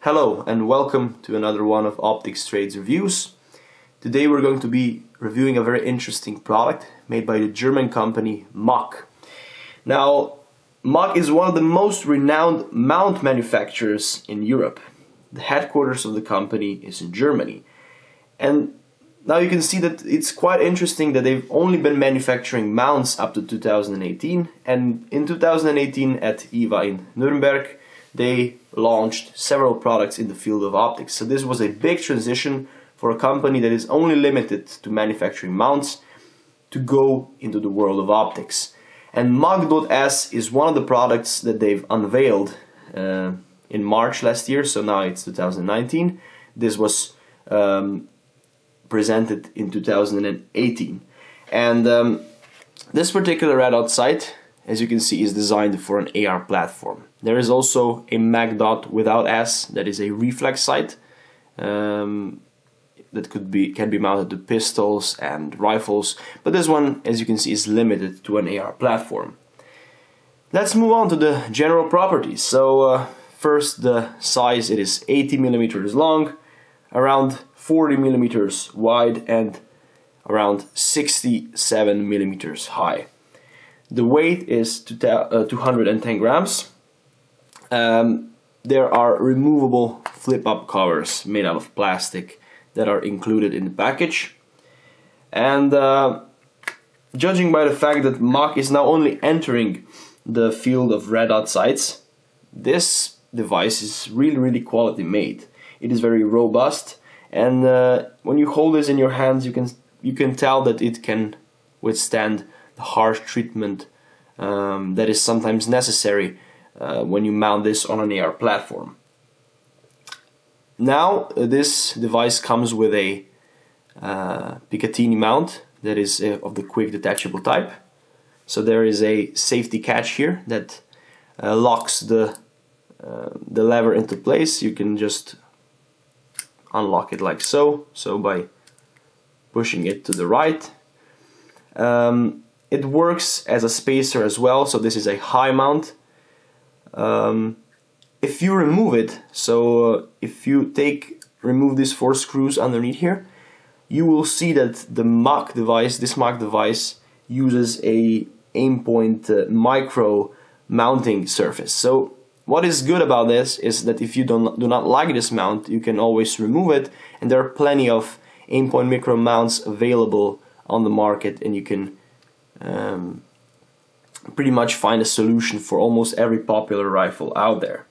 Hello and welcome to another one of Optics Trades Reviews. Today we're going to be reviewing a very interesting product made by the German company MAK. Now, MAK is one of the most renowned mount manufacturers in Europe. The headquarters of the company is in Germany. And now you can see that it's quite interesting that they've only been manufacturing mounts up to 2018, and in 2018 at IWA in Nuremberg they launched several products in the field of optics. So this was a big transition for a company that is only limited to manufacturing mounts to go into the world of optics. And MAKdot S is one of the products that they've unveiled in March last year, so now it's 2019. This was presented in 2018. And this particular red dot sight, as you can see, is designed for an AR platform. There is also a MAKdot without S, that is a reflex sight that can be mounted to pistols and rifles, but this one, as you can see, is limited to an AR platform. Let's move on to the general properties. So first, the size: it is 80 millimeters long, around 40 millimeters wide, and around 67 millimeters high. The weight is 210 grams. There are removable flip-up covers made out of plastic that are included in the package. And judging by the fact that MAK is now only entering the field of red dot sights, this device is really quality made. It is very robust, and when you hold this in your hands, you can tell that it can withstand the harsh treatment that is sometimes necessary when you mount this on an AR platform. Now, this device comes with a Picatinny mount that is of the quick detachable type. So there is a safety catch here that locks the lever into place. You can just unlock it like so, by pushing it to the right. It works as a spacer as well, so this is a high mount. If you remove it, if you remove these 4 screws underneath here, you will see that this MAK device uses a Aimpoint micro mounting surface. So what is good about this is that if you do not like this mount, you can always remove it, and there are plenty of Aimpoint micro mounts available on the market, and you can pretty much find a solution for almost every popular rifle out there.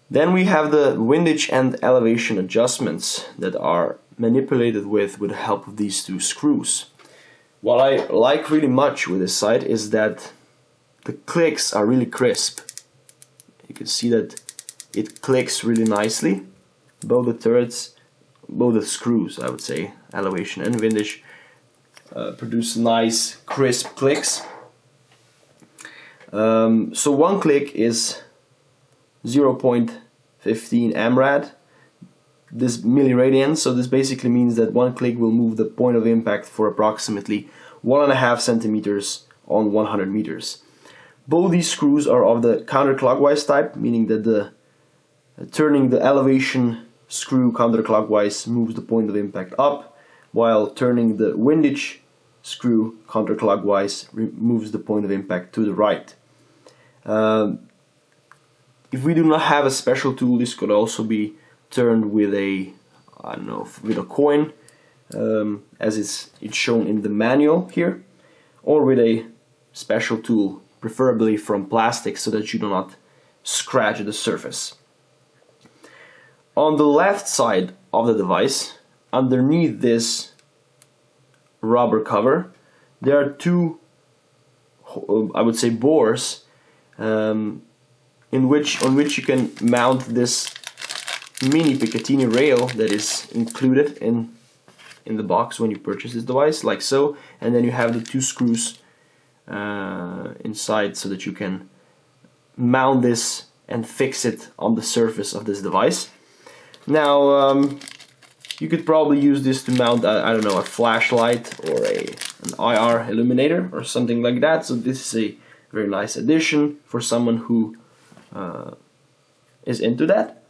Then we have the windage and elevation adjustments that are manipulated with the help of these 2 screws. What I like really much with this sight is that the clicks are really crisp. You can see that it clicks really nicely. Both the screws, I would say, elevation and windage, produce nice crisp clicks. So one click is 0.15 mrad, this milliradians. So this basically means that one click will move the point of impact for approximately 1.5 centimeters on 100 meters. Both these screws are of the counterclockwise type, meaning that turning the elevation screw counterclockwise moves the point of impact up, while turning the windage screw counterclockwise moves the point of impact to the right. If we do not have a special tool, this could also be turned with a coin, as it's shown in the manual here, or with a special tool, preferably from plastic, so that you do not scratch the surface. On the left side of the device, underneath this rubber cover, there are 2, I would say, bores on which you can mount this mini Picatinny rail that is included in the box when you purchase this device, like so. And then you have the 2 screws inside, so that you can mount this and fix it on the surface of this device. Now, you could probably use this to mount, I don't know, a flashlight or an IR illuminator or something like that. So this is a very nice addition for someone who is into that.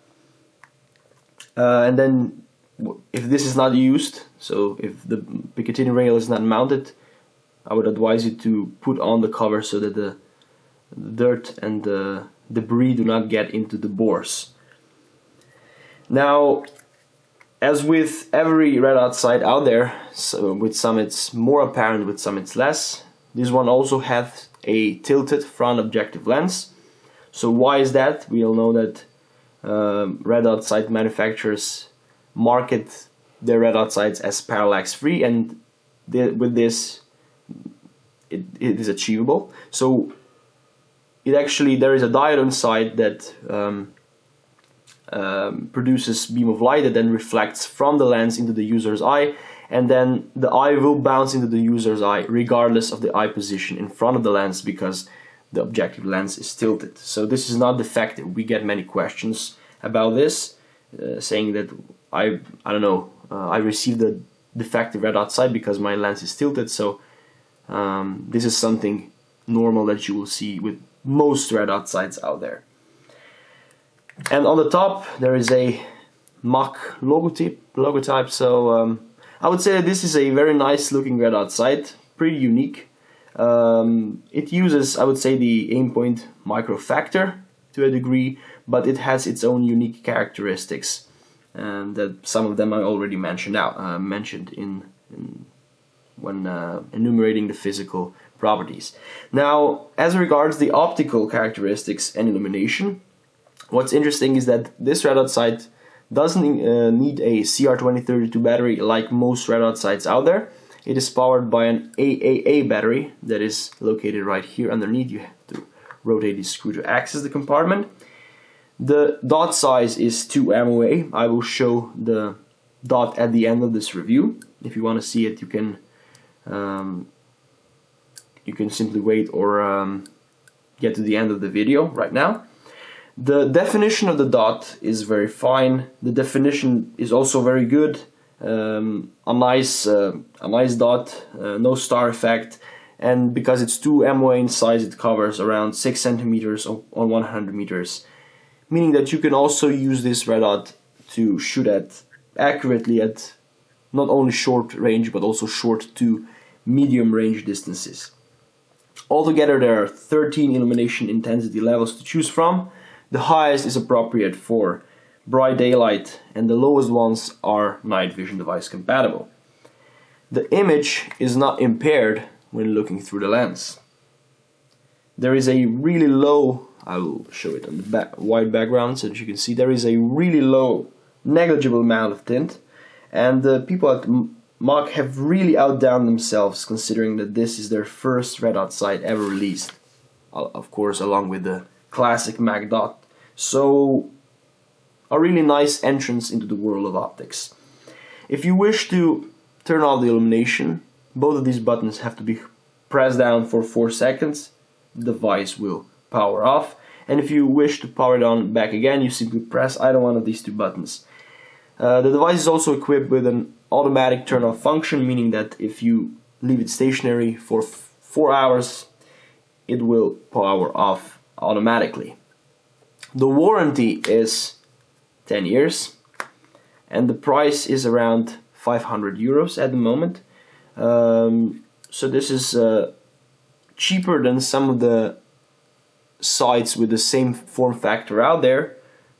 and then if this is not used, so if the Picatinny rail is not mounted, I would advise you to put on the cover so that the dirt and the debris do not get into the bores. Now, as with every red dot sight out there, so with some it's more apparent, with some it's less. This one also has a tilted front objective lens. So why is that? We all know that red dot sight manufacturers market their red dot sights as parallax free, and with this it is achievable. So there is a diode inside that produces beam of light that then reflects from the lens into the user's eye, and then the eye will bounce into the user's eye regardless of the eye position in front of the lens, because the objective lens is tilted. So this is not defective. We get many questions about this, saying that I don't know, I received a defective red dot sight because my lens is tilted. So this is something normal that you will see with most red dot sights out there. And on the top there is a MAK logotype. So I would say that this is a very nice looking red dot sight, pretty unique. It uses, I would say, the Aimpoint micro factor to a degree, but it has its own unique characteristics, and that some of them I already mentioned when enumerating the physical properties. Now, as regards the optical characteristics and illumination, what's interesting is that this red dot sight doesn't need a CR2032 battery like most red dot sights out there. It is powered by an AAA battery that is located right here underneath. You have to rotate the screw to access the compartment. The dot size is 2 MOA. I will show the dot at the end of this review. If you want to see it, you can simply wait or get to the end of the video right now. The definition of the dot is very fine. The definition is also very good. A nice dot, no star effect, and because it's 2 MOA in size, it covers around 6 centimeters on 100 meters, meaning that you can also use this red dot to shoot accurately at not only short range but also short to medium range distances. Altogether there are 13 illumination intensity levels to choose from. The highest is appropriate for bright daylight, and the lowest ones are night vision device compatible. The image is not impaired when looking through the lens. There is a really low, I will show it on the white background so that you can see, there is a really low, negligible amount of tint, and the people at MAK have really outdone themselves, considering that this is their first red dot sight ever released, of course along with the classic MAKdot. So a really nice entrance into the world of optics. If you wish to turn off the illumination, both of these buttons have to be pressed down for 4 seconds. The device will power off, and if you wish to power it on back again, you simply press either one of these 2 buttons. The device is also equipped with an automatic turn off function, meaning that if you leave it stationary for 4 hours, it will power off automatically. The warranty is 10 years, and the price is around 500 euros at the moment. So this is cheaper than some of the sites with the same form factor out there,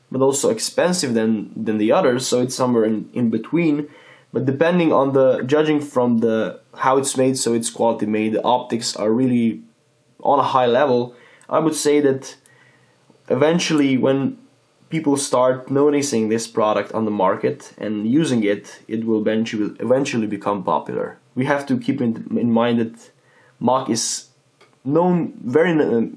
but also expensive than the others, so it's somewhere in between. But depending on judging from how it's made, so it's quality made, the optics are really on a high level. I would say that eventually, when people start noticing this product on the market and using it, it will eventually become popular. We have to keep in mind that MAK is known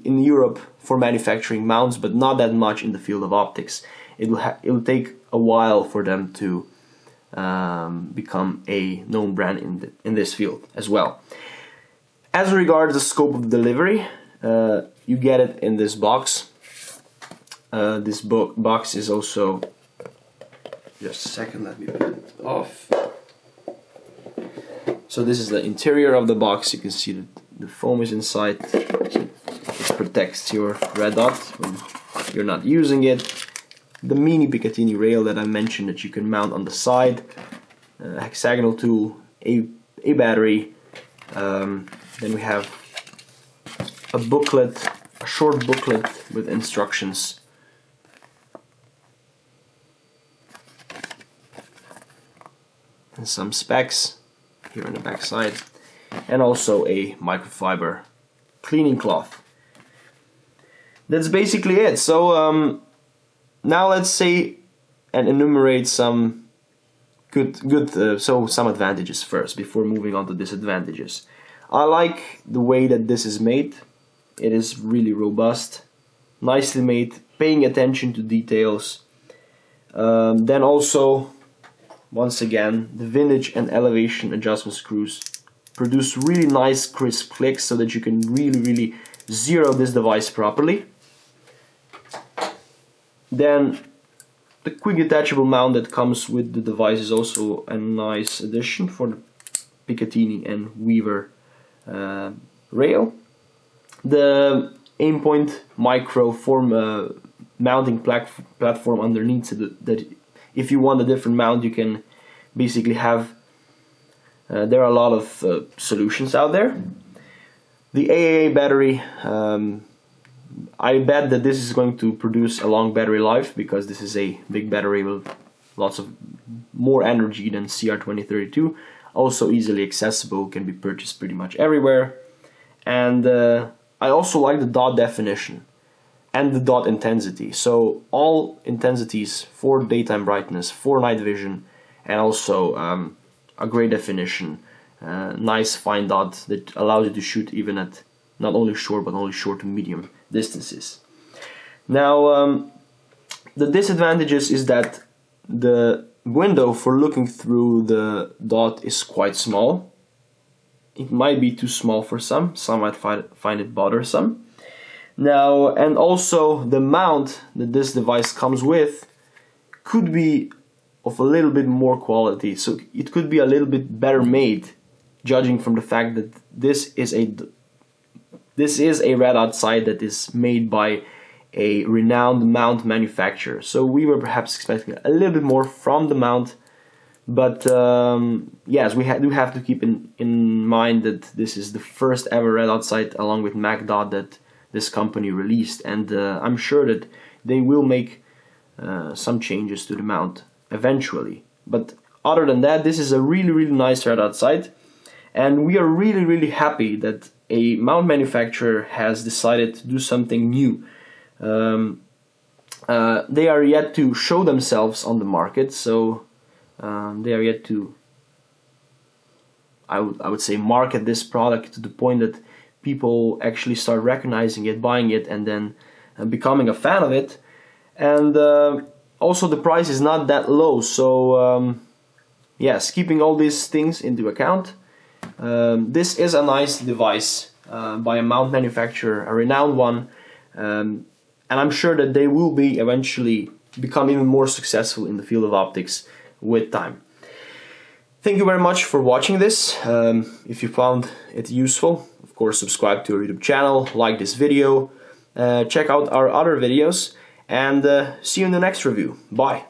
in Europe for manufacturing mounts, but not that much in the field of optics. It will take a while for them to become a known brand in this field as well. As regards the scope of delivery, you get it in this box. This box is also, just a second, let me put it off. So this is the interior of the box. You can see that the foam is inside. It protects your red dot when you're not using it. the mini Picatinny rail that I mentioned that you can mount on the side, hexagonal tool, a battery. Then we have a booklet, a short booklet with instructions. And some specs here on the back side, and also a microfiber cleaning cloth. That's basically it. So now let's say and enumerate some some advantages first before moving on to disadvantages. I like the way that this is made. It is really robust, nicely made, paying attention to details. Then also, once again, the vintage and elevation adjustment screws produce really nice crisp clicks so that you can really zero this device properly. Then the quick detachable mount that comes with the device is also a nice addition for the Picatinny and Weaver rail. The Aimpoint micro mounting platform underneath, so that if you want a different mount, you can basically have. There are a lot of solutions out there. The AAA battery, I bet that this is going to produce a long battery life, because this is a big battery with lots of more energy than CR2032. Also easily accessible, can be purchased pretty much everywhere. And I also like the dot definition and the dot intensity. So all intensities for daytime brightness, for night vision, and also a great definition, nice fine dot that allows you to shoot even at not only short but only short to medium distances. Now the disadvantages is that the window for looking through the dot is quite small. It might be too small for some might find it bothersome. Now, and also the mount that this device comes with could be of a little bit more quality, so it could be a little bit better made, judging from the fact that this is a red dot sight that is made by a renowned mount manufacturer. So we were perhaps expecting a little bit more from the mount, but yes, we do have to keep in mind that this is the first ever red dot sight along with MAKdot that this company released, and I'm sure that they will make some changes to the mount eventually. But other than that, this is a really nice red dot sight, and we are really happy that a mount manufacturer has decided to do something new. They are yet to show themselves on the market, so they are yet to, I would say, market this product to the point that people actually start recognizing it, buying it, and then becoming a fan of it. And also the price is not that low, so yes, keeping all these things into account, this is a nice device by a mount manufacturer, a renowned one, and I'm sure that they will be eventually become even more successful in the field of optics with time. Thank you very much for watching this. If you found it useful, of course subscribe to our YouTube channel, like this video, check out our other videos, and see you in the next review. Bye!